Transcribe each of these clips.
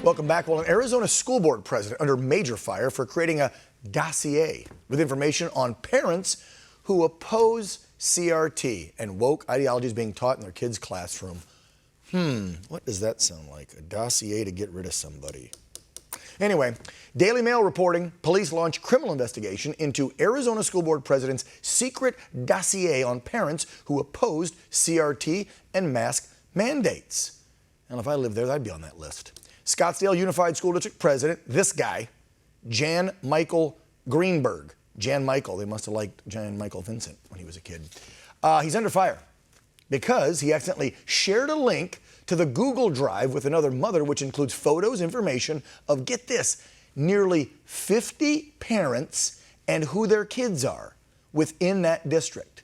Welcome back. Well, an Arizona school board president under major fire for creating a dossier with information on parents who oppose CRT and woke ideologies being taught in their kids' classroom. What does that sound like? A dossier to get rid of somebody. Anyway, Daily Mail reporting police launch criminal investigation into Arizona school board president's secret dossier on parents who opposed CRT and mask mandates. And if I lived there, I'd be on that list. Scottsdale Unified School District president, this guy, Jann-Michael Greenburg. Jann-Michael, they must have liked Jann-Michael Vincent when he was a kid. He's under fire because he accidentally shared a link to the Google Drive with another mother, which includes photos, information of, get this, nearly 50 parents and who their kids are within that district.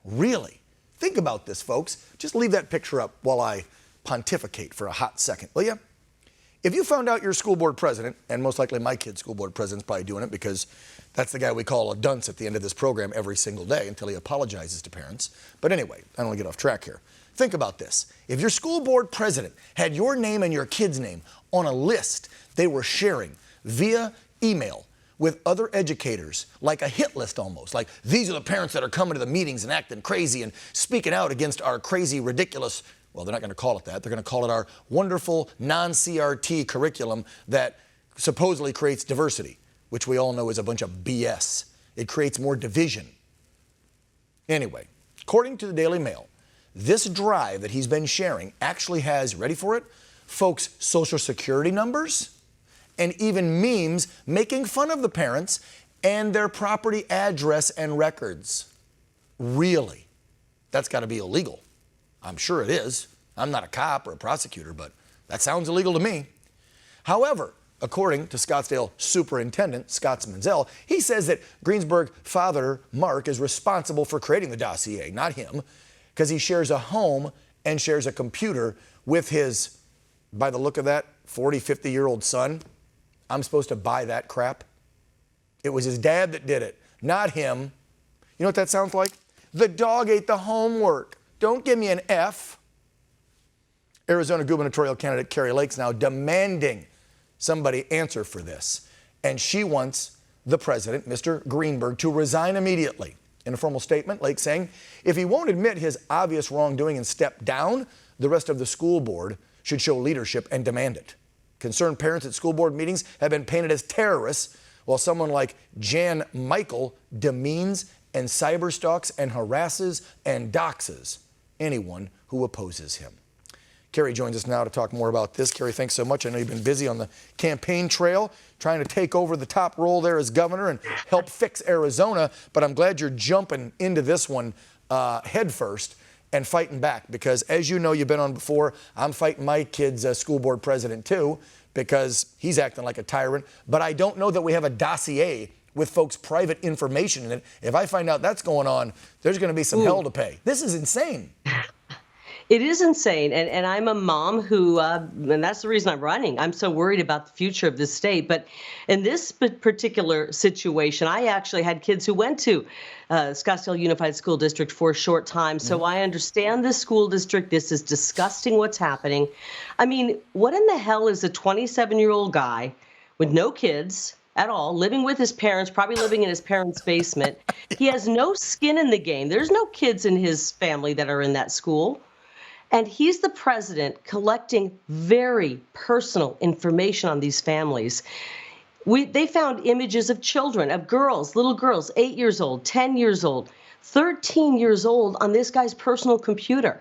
Really? Think about this, folks. Just leave that picture up while I pontificate for a hot second, will you? If you found out your school board president, and most likely my kid's school board president's probably doing it because that's the guy we call a dunce at the end of this program every single day until he apologizes to parents. But anyway, I don't want to get off track here. Think about this. If your school board president had your name and your kid's name on a list they were sharing via email with other educators, like a hit list almost, like these are the parents that are coming to the meetings and acting crazy and speaking out against our crazy, ridiculous, well, they're not going to call it that. They're going to call it our wonderful non-CRT curriculum that supposedly creates diversity, which we all know is a bunch of BS. It creates more division. Anyway, according to the Daily Mail, this drive that he's been sharing actually has, ready for it, folks' social security numbers and even memes making fun of the parents and their property address and records. Really? That's got to be illegal. I'm sure it is. I'm not a cop or a prosecutor, but that sounds illegal to me. However, according to Scottsdale Superintendent Scott Menzel, he says that Greenburg's father, Mark, is responsible for creating the dossier, not him, because he shares a home and shares a computer with his, by the look of that, 40, 50-year-old son. I'm supposed to buy that crap? It was his dad that did it, not him. You know what that sounds like? The dog ate the homework. Don't give me an F. Arizona Gubernatorial Candidate Kari Lake's now demanding somebody answer for this. And she wants the president, Mr. Greenburg, to resign immediately. In a formal statement, Lake saying, if he won't admit his obvious wrongdoing and step down, the rest of the school board should show leadership and demand it. Concerned parents at school board meetings have been painted as terrorists, while someone like Jann-Michael demeans and cyberstalks and harasses and doxes anyone who opposes him. Kari joins us now to talk more about this. Kari, thanks so much. I know you've been busy on the campaign trail, trying to take over the top role there as governor and help fix Arizona, but I'm glad you're jumping into this one head first and fighting back, because as you know, you've been on before, I'm fighting my kid's school board president too, because he's acting like a tyrant, but I don't know that we have a dossier with folks' private information in it. If I find out that's going on, there's going to be some hell to pay. This is insane. It is insane, and I'm a mom who, and that's the reason I'm running. I'm so worried about the future of this state. But in this particular situation, I actually had kids who went to Scottsdale Unified School District for a short time, so I understand this school district. This is disgusting what's happening. I mean, what in the hell is a 27-year-old guy with no kids at all, living with his parents, probably living in his parents' basement? He has no skin in the game. There's no kids in his family that are in that school. And he's the president collecting very personal information on these families. They found images of children, of girls, little girls, 8 years old, 10 years old, 13 years old on this guy's personal computer.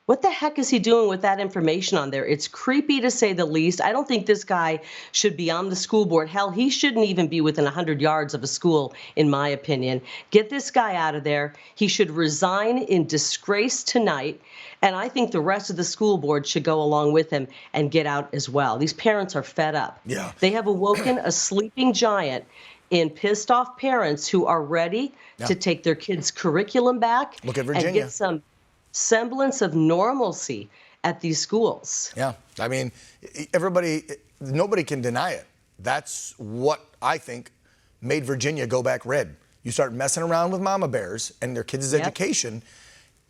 What the heck is he doing with that information on there? It's creepy to say the least. I don't think this guy should be on the school board. Hell, he shouldn't even be within 100 yards of a school, in my opinion. Get this guy out of there. He should resign in disgrace tonight. And I think the rest of the school board should go along with him and get out as well. These parents are fed up. Yeah. They have awoken a sleeping giant in pissed off parents who are ready to take their kids' curriculum back. Look at Virginia. And get some semblance of normalcy at these schools. Yeah, I mean, nobody can deny it. That's what I think made Virginia go back red. You start messing around with mama bears and their kids' education,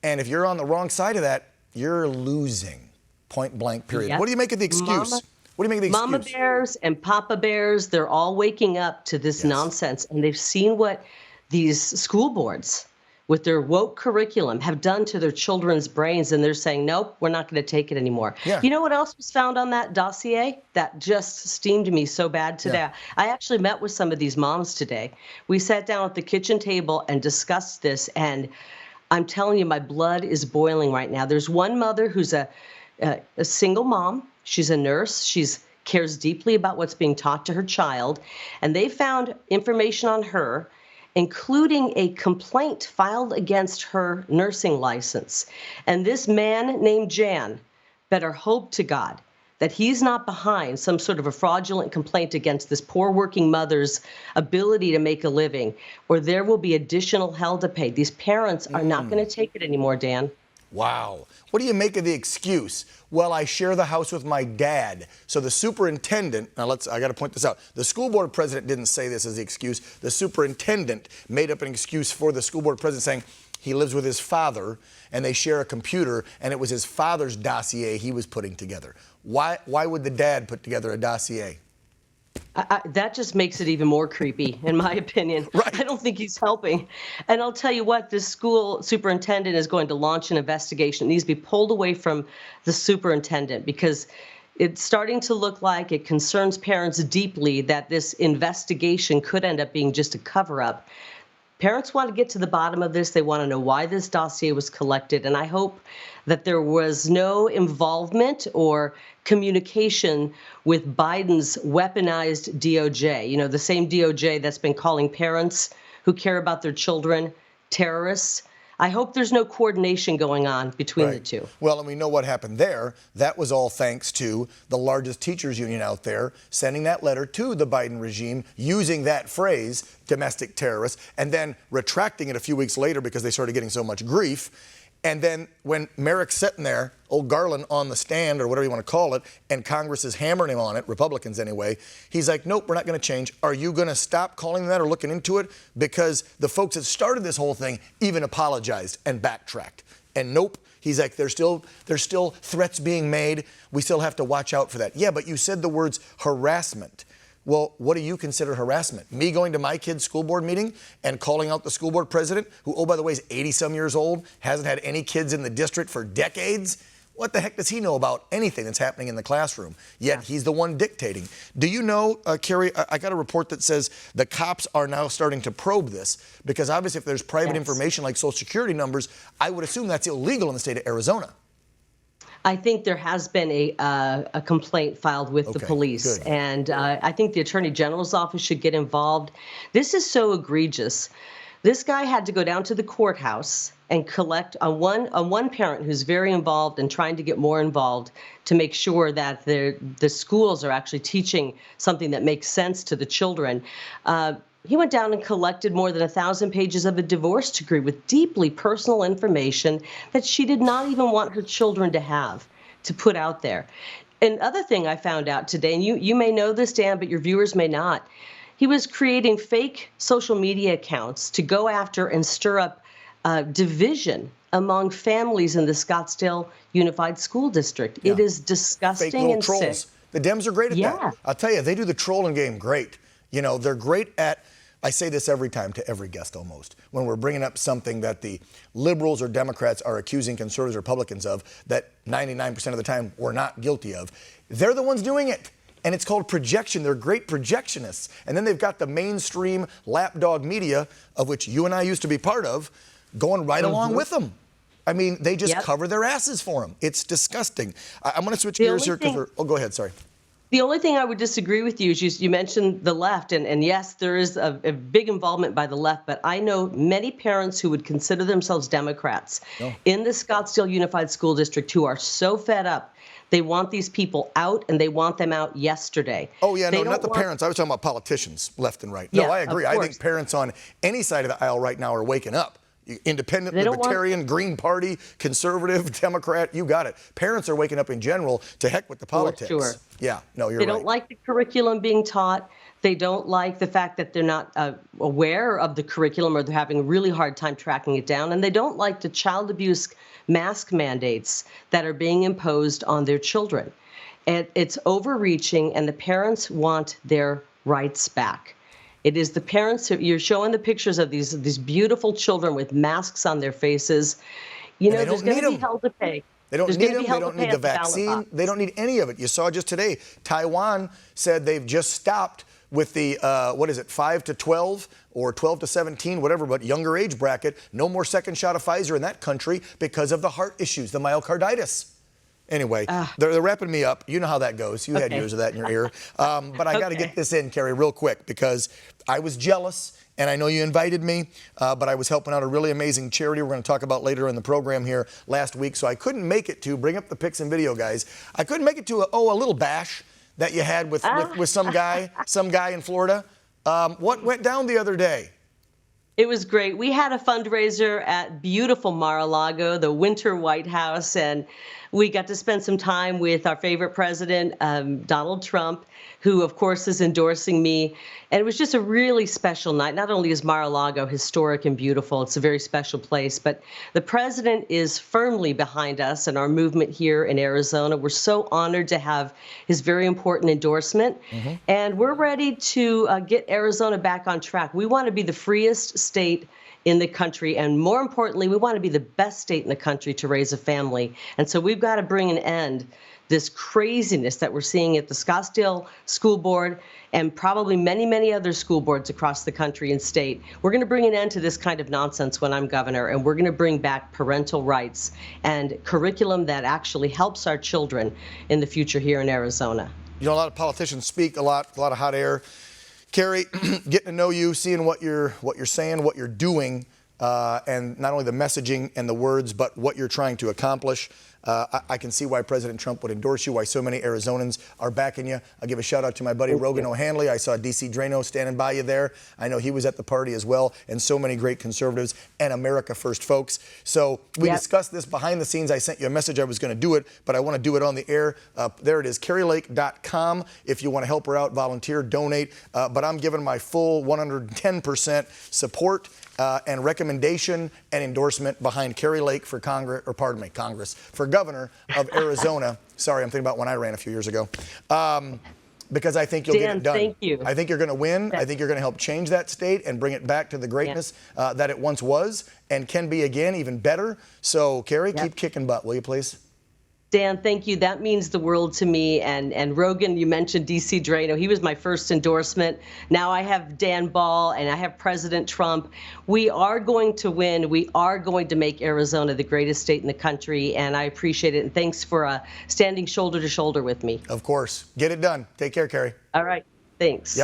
and if you're on the wrong side of that, you're losing, point blank, period. Yep. What do you make of the excuse? What do you make of the Mama excuse? bears and papa bears, they're all waking up to this Yes. nonsense, and they've seen what these school boards with their woke curriculum have done to their children's brains, and they're saying, nope, we're not going to take it anymore. Yeah. You know what else was found on that dossier that just steamed me so bad Yeah. today? I actually met with some of these moms today. We sat down at the kitchen table and discussed this, and I'm telling you, my blood is boiling right now. There's one mother who's a single mom. She's a nurse. She's cares deeply about what's being taught to her child. And they found information on her, including a complaint filed against her nursing license. And this man named Jann better hope to God that he's not behind some sort of a fraudulent complaint against this poor working mother's ability to make a living, or there will be additional hell to pay. These parents are not going to take it anymore, Dan. Wow. What do you make of the excuse? Well, I share the house with my dad. So the superintendent, now I got to point this out. The school board president didn't say this as the excuse. The superintendent made up an excuse for the school board president saying he lives with his father and they share a computer and it was his father's dossier he was putting together. Why would the dad put together a dossier? That just makes it even more creepy, in my opinion. Right. I don't think he's helping. And I'll tell you what, this school superintendent is going to launch an investigation. It needs to be pulled away from the superintendent because it's starting to look like it concerns parents deeply that this investigation could end up being just a cover-up. Parents want to get to the bottom of this. They want to know why this dossier was collected. And I hope that there was no involvement or communication with Biden's weaponized DOJ. You know, the same DOJ that's been calling parents who care about their children terrorists. I hope there's no coordination going on between the two. Well, and we know what happened there. That was all thanks to the largest teachers union out there sending that letter to the Biden regime using that phrase, domestic terrorists, and then retracting it a few weeks later because they started getting so much grief. And then when Merrick's sitting there, old Garland on the stand or whatever you want to call it, and Congress is hammering him on it, Republicans anyway, he's like, nope, we're not going to change. Are you going to stop calling them that or looking into it? Because the folks that started this whole thing even apologized and backtracked. And nope, he's like, there's still threats being made. We still have to watch out for that. Yeah, but you said the words harassment. Well, what do you consider harassment? Me going to my kid's school board meeting and calling out the school board president, who, oh, by the way, is 80-some years old, hasn't had any kids in the district for decades? What the heck does he know about anything that's happening in the classroom? Yet he's the one dictating. Do you know, Kari, I got a report that says the cops are now starting to probe this because obviously if there's private information like Social Security numbers, I would assume that's illegal in the state of Arizona. I think there has been a complaint filed with the police, good. and I think the Attorney General's office should get involved. This is so egregious. This guy had to go down to the courthouse and collect on one parent who's very involved and trying to get more involved to make sure that the schools are actually teaching something that makes sense to the children. He went down and collected more than 1,000 pages of a divorce decree with deeply personal information that she did not even want her children to have, to put out there. Another thing I found out today, and you may know this, Dan, but your viewers may not, he was creating fake social media accounts to go after and stir up division among families in the Scottsdale Unified School District. Yeah. It is disgusting fake little and trolls. sick. The Dems are great at that. I'll tell you, they do the trolling game great. You know, they're great at, I say this every time to every guest almost, when we're bringing up something that the liberals or Democrats are accusing conservatives or Republicans of that 99% of the time we're not guilty of. They're the ones doing it. And it's called projection. They're great projectionists. And then they've got the mainstream lapdog media, of which you and I used to be part of, going right along with them. I mean, they just cover their asses for them. It's disgusting. I'm going to switch gears here because oh, go ahead. Sorry. The only thing I would disagree with you is you mentioned the left, and yes, there is a big involvement by the left, but I know many parents who would consider themselves Democrats in the Scottsdale Unified School District who are so fed up. They want these people out, and they want them out yesterday. Oh, yeah, no, not the parents. I was talking about politicians left and right. No, I agree. I think parents on any side of the aisle right now are waking up. Independent, Libertarian, Green Party, Conservative, Democrat, you got it. Parents are waking up in general to heck with the politics. Sure. Yeah, no, you're right. They don't like the curriculum being taught. They don't like the fact that they're not aware of the curriculum or they're having a really hard time tracking it down. And they don't like the child abuse mask mandates that are being imposed on their children. And it's overreaching, and the parents want their rights back. It is the parents who you're showing the pictures of these beautiful children with masks on their faces. You know, there's going to be hell to pay. They don't There's need going to them. be They hell to don't pay need the at the ballot vaccine. box. They don't need any of it. You saw just today, Taiwan said they've just stopped with the, 5 to 12 or 12 to 17, whatever, but younger age bracket. No more second shot of Pfizer in that country because of the heart issues, the myocarditis. Anyway, they're wrapping me up. You know how that goes. You had years of that in your ear. But I got to get this in, Kari, real quick, because I was jealous, and I know you invited me, but I was helping out a really amazing charity we're going to talk about later in the program here last week, so I couldn't make it to, bring up the pics and video, guys. I couldn't make it to a little bash that you had with some guy in Florida. What went down the other day? It was great. We had a fundraiser at beautiful Mar-a-Lago, the Winter White House, and we got to spend some time with our favorite president, Donald Trump, who, of course, is endorsing me. And it was just a really special night. Not only is Mar-a-Lago historic and beautiful, it's a very special place, but the president is firmly behind us and our movement here in Arizona. We're so honored to have his very important endorsement. And we're ready to get Arizona back on track. We want to be the freest state in the country, and more importantly, we want to be the best state in the country to raise a family. And so we've got to bring an end this craziness that we're seeing at the Scottsdale School Board and probably many, many other school boards across the country and state. We're going to bring an end to this kind of nonsense when I'm governor, and we're going to bring back parental rights and curriculum that actually helps our children in the future here in Arizona. You know, a lot of politicians speak a lot of hot air. Kari, getting to know you, seeing what you're saying, what you're doing, and not only the messaging and the words, but what you're trying to accomplish. I can see why President Trump would endorse you, why so many Arizonans are backing you. I'll give a shout out to my buddy Rogan O'Hanley. I saw DC Drano standing by you there. I know he was at the party as well, and so many great conservatives and America First folks. So we discussed this behind the scenes. I sent you a message. I was going to do it, but I want to do it on the air. There it is, KariLake.com. If you want to help her out, volunteer, donate. But I'm giving my full 110% support and recommendation and endorsement behind Kari Lake for Congress, for governor of Arizona. Sorry, I'm thinking about when I ran a few years ago. Because I think you'll get it done. Thank you. I think you're going to win. I think you're going to help change that state and bring it back to the greatness that it once was and can be again, even better. So, Kari, keep kicking butt, will you please? Dan, thank you. That means the world to me. And Rogan, you mentioned DC Drano. He was my first endorsement. Now I have Dan Ball and I have President Trump. We are going to win. We are going to make Arizona the greatest state in the country. And I appreciate it. And thanks for standing shoulder to shoulder with me. Of course. Get it done. Take care, Kari. All right. Thanks. Yep.